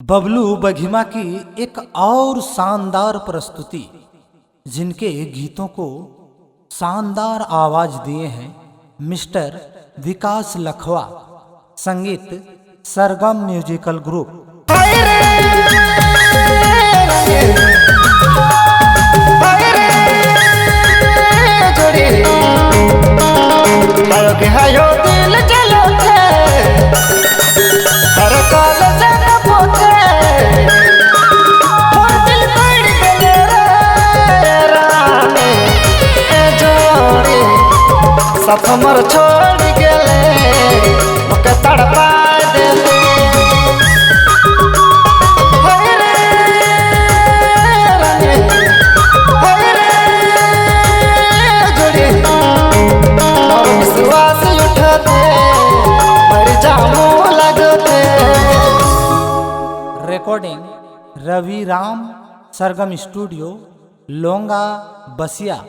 बबलू बघिमा की एक और शानदार प्रस्तुति, जिनके गीतों को शानदार आवाज दिए हैं मिस्टर विकास लखवा। संगीत सरगम म्यूजिकल ग्रुप। हमर छोड़ गेले ओके तड़पा देले हाय रे रानी हाय रे जोड़ी और विश्वास उठते मर जाऊं लगते। रिकॉर्डिंग रवि राम, सरगम स्टूडियो, लोंगा बसिया।